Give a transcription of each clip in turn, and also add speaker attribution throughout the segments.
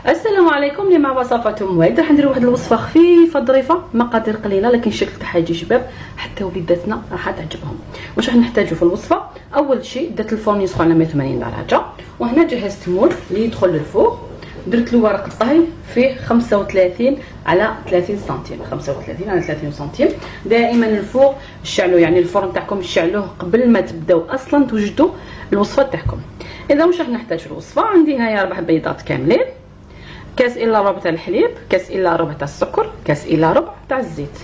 Speaker 1: السلام عليكم. اللي مع وصفات ام وائل راح ندير واحد الوصفه خفيفه ظريفه، مقادير قليله لكن الشكل تاعها يجي شباب، حتى وليداتنا راح تعجبهم. واش راح نحتاجو في الوصفه؟ اول شيء درت الفرن يسخن على 180 درجه، وهنا جهزت مول اللي يدخل للفوق، درت له ورق الطهي فيه 35 على 30 سنتيم، 35 على 30 سنتيم. دائما الفوق شعلوا، يعني الفرن تاعكم شعلوه قبل ما تبداو اصلا توجدوا الوصفه تاعكم. اذا واش راح نحتاج في الوصفه؟ عندي هنايا 4 بيضات كاملين، كاس الا ربع تاع الحليب، كاس الا ربع تاع السكر، كاس الا ربع تاع الزيت،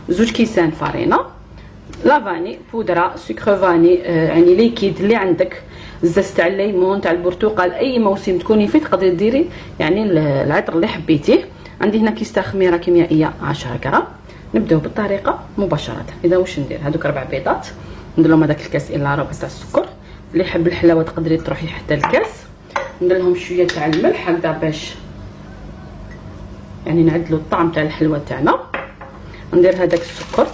Speaker 1: 2 كيسان فرينه، لافاني بودره، سكر فاني يعني ليكيد اللي عندك، الزاز تاع الليمون تاع البرتقال، اي موسم تكوني فيه تقدري ديري يعني العطر اللي حبيتيه. عندي هنا كيس تاع خميره كيميائيه 10 غرام. نبداو بالطريقه مباشره. اذا واش ندير؟ هذوك 4 بيضات ندير لهم هذاك الكاس الا ربع تاع السكر، اللي يحب الحلاوه تقدري تروحي حتى الكاس. ندير لهم شويه تاع الملح هكذا باش يعني نعدلوا الطعم تاع الحلوه تاعنا. ندير هذاك السكر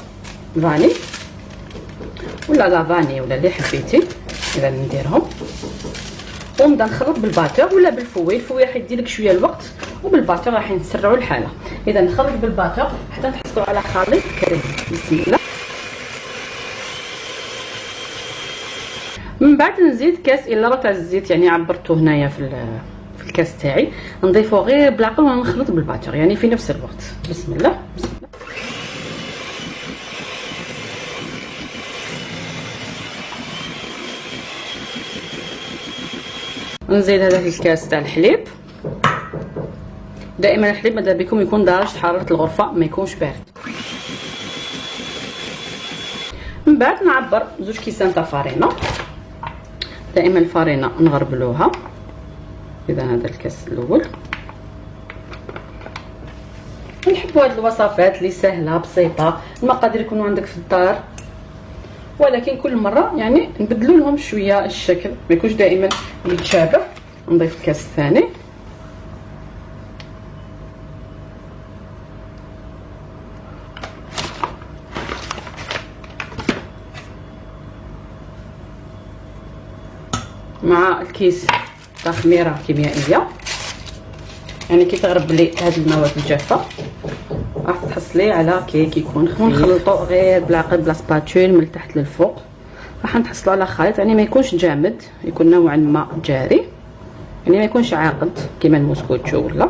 Speaker 1: فاني ولا لافاني ولا اللي حبيتي، اذا نديرهم ونبدا نخلط بالباتور ولا بالفوي. الفوي راح يديلك شويه الوقت، وبالباتور راح نسرعوا الحاله. اذا نخلط بالباتور حتى تحصلوا على خليط كريمي. بسم الله. من بعد نزيد كاس الا ربع تاع الزيت، يعني عبرته هنايا في الكاس تاعي، نضيفه غير بالعقل ونخلط بالباتور يعني في نفس الوقت. بسم الله بسم الله. نزيد هذاك الكاس تاع الحليب. دائما الحليب ماذا بكم يكون درجه حراره الغرفه ما يكونش بارد. من بعد نعبر 2 كيسان تاع فرينه، دائما الفرينه نغربلوها. اذا هذا الكاس الاول. نحبوا هاد الوصفات اللي سهله بسيطه، المقادير يكونوا عندك في الدار، ولكن كل مره يعني نبدلوا لهم شويه الشكل، ما يكونش دائما يتشابه. نضيف الكاس الثاني. مع الكيس تاع خميره كيميائيه، يعني كي تغربلي هاد المواد الجافه راح تحصلي على كيك يكون خفيف. ونخلطو غير بالعقل بلا سباتول من تحت للفوق، راح نحصلوا على خليط يعني ما يكونش جامد، يكون نوعا ما جاري، يعني ما يكونش عاقد كيما الموسكوتشو، ولا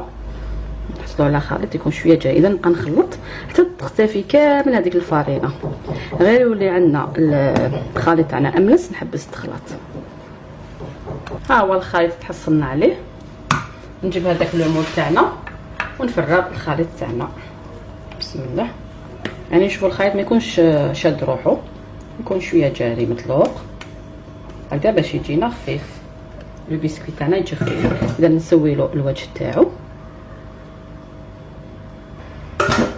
Speaker 1: نحصلوا على خليط يكون شويه جاري. اذا نبقى نخلط حتى تختفي كامل هذيك الفرينه، غير يولي عندنا الخليط تاعنا املس نحبس الخلاط. ها هو الخليط تحصلنا عليه. نجيب هذاك المول تاعنا ونفرغ الخليط تاعنا. بسم الله. يعني نشوفوا الخليط ما يكونش شاد روحو، يكون شويه جاري مطلوق هكذا باش يجينا خفيف، لو بيسكويت تاعنا يجي خفيف. اذا نسوي له الوجه تاعو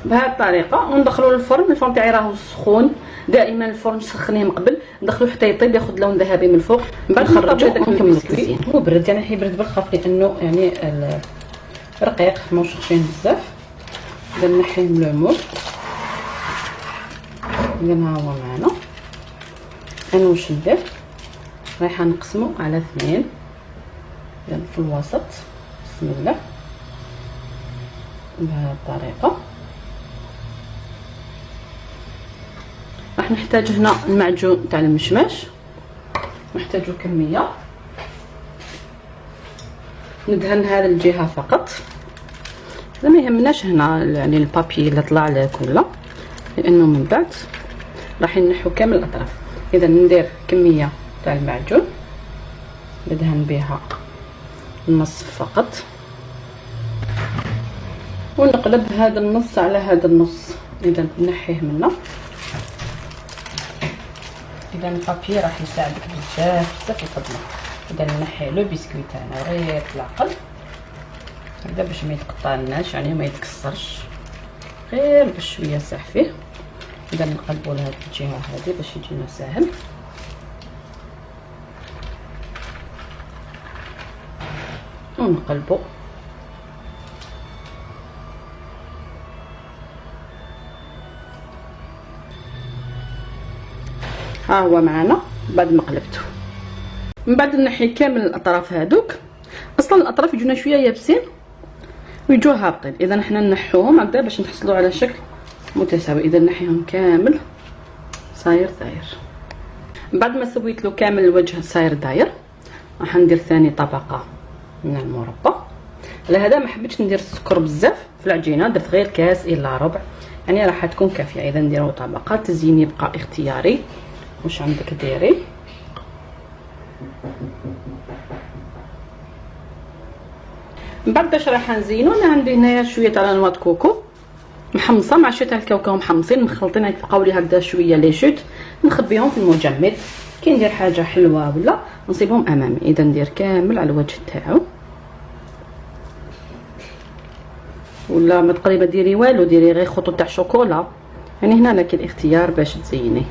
Speaker 1: بهذه الطريقه وندخلوا للفرن. الفرن تاعي راهو سخون، دائما الفرن سخنيه من قبل، ندخلوه حتى يطيب ياخذ لون ذهبي من الفوق. من بعد نخرجوه ونكملوا التزيين. هو برد يعني يبرد بالخف لانه يعني رقيق ماهوش خشين بزاف. اذا نحيه من المول. اذا ها هو معنا. انا واش ندير؟ رايحه نقسمه على 2. اذا في الوسط. بسم الله. بهذه الطريقه. راح نحتاج هنا المعجون تاع المشماش، نحتاجو كميه. ندهن هذا الجهه فقط، هذا ما يهمناش هنا يعني البابي اللي طلع له كله، لانه من بعد راح نحو كامل الاطراف. اذا ندير كميه تاع المعجون ندهن بها النص فقط، ونقلب هذا النص على هذا النص. اذا نحيه منه. اذا البابي راح يساعدك بزاف بزاف في الخدمه. اذا نحي لو بيسكويت تاعنا غير بالعقل هكذا باش ما يتقطعلناش، يعني ما يتكسرش، غير بشويه ساح فيه. اذا نقلبوا لهاد الجهه هذه باش يجينا ساهل. ونقلبوا. ها هو معنا بعد ما قلبته. من بعد نحي كامل الاطراف هذوك، اصلا الاطراف يجونا شويه يابسين ويجوا هابطين. اذا حنا نحوهم هكذا باش نحصلوا على شكل متساوي. اذا نحيهم كامل صاير داير. بعد ما سويت له كامل الوجه صاير داير، راح ندير ثاني طبقه من المربى. على هذا ما حبيتش ندير السكر بزاف في العجينه، درت غير كاس الا ربع، يعني راح تكون كافيه. اذا نديروا طبقه. التزيين يبقى اختياري، واش عندك ديري. من بعد باش راح نزينو، انا عندي هنايا شويه تاع نواه كوكو محمصه مع شويه تاع الكاوكاو محمصين مخلطين، يبقاو لي هكذا شويه لي شوت، نخبيهم في المجمد. كي ندير حاجه حلوه ولا نصيبهم امامي. اذا ندير كامل على الوجه تاعو، ولا ما تقريبا ديري والو، ديري غير خطوط تاع شوكولا. يعني هنا لك الاختيار باش تزيني.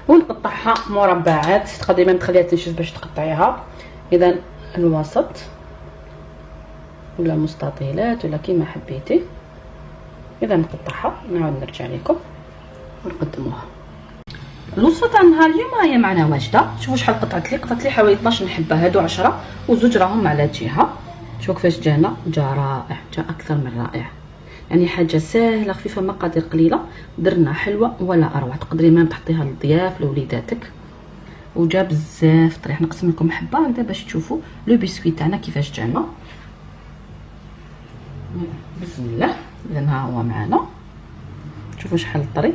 Speaker 1: ونقطعها مربعات، تقدري تخليها تنشف باش تقطعيها. اذا الوسط ولا مستطيلات ولا كيما حبيتي. اذا نقطعها نعاود نرجع لكم ونقدموها. الوصفه تاع نهار اليوم راهي معنا واجده. شوفوا شحال قطعت لي حوالي 12 حبه، هادو 10 وزوج راهم على جهه. شوف كيفاش جانا، جا رائع، جا اكثر من رائع. يعني حاجه ساهله خفيفه مقادير قليله، درنا حلوه ولا اروع. تقدري ما تحطيها للضياف لوليداتك، وجا بزاف طريح. نقسم لكم حبه هكذا باش تشوفوا لو بسكوي تاعنا كيفاش جانا. بسم الله. اذا ها هو معنا، شوفوا شحال طري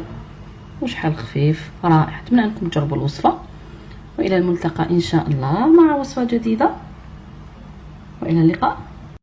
Speaker 1: وشحال خفيف، رائع. اتمنى انكم تجربوا الوصفه، والى الملتقى ان شاء الله مع وصفه جديده، والى اللقاء.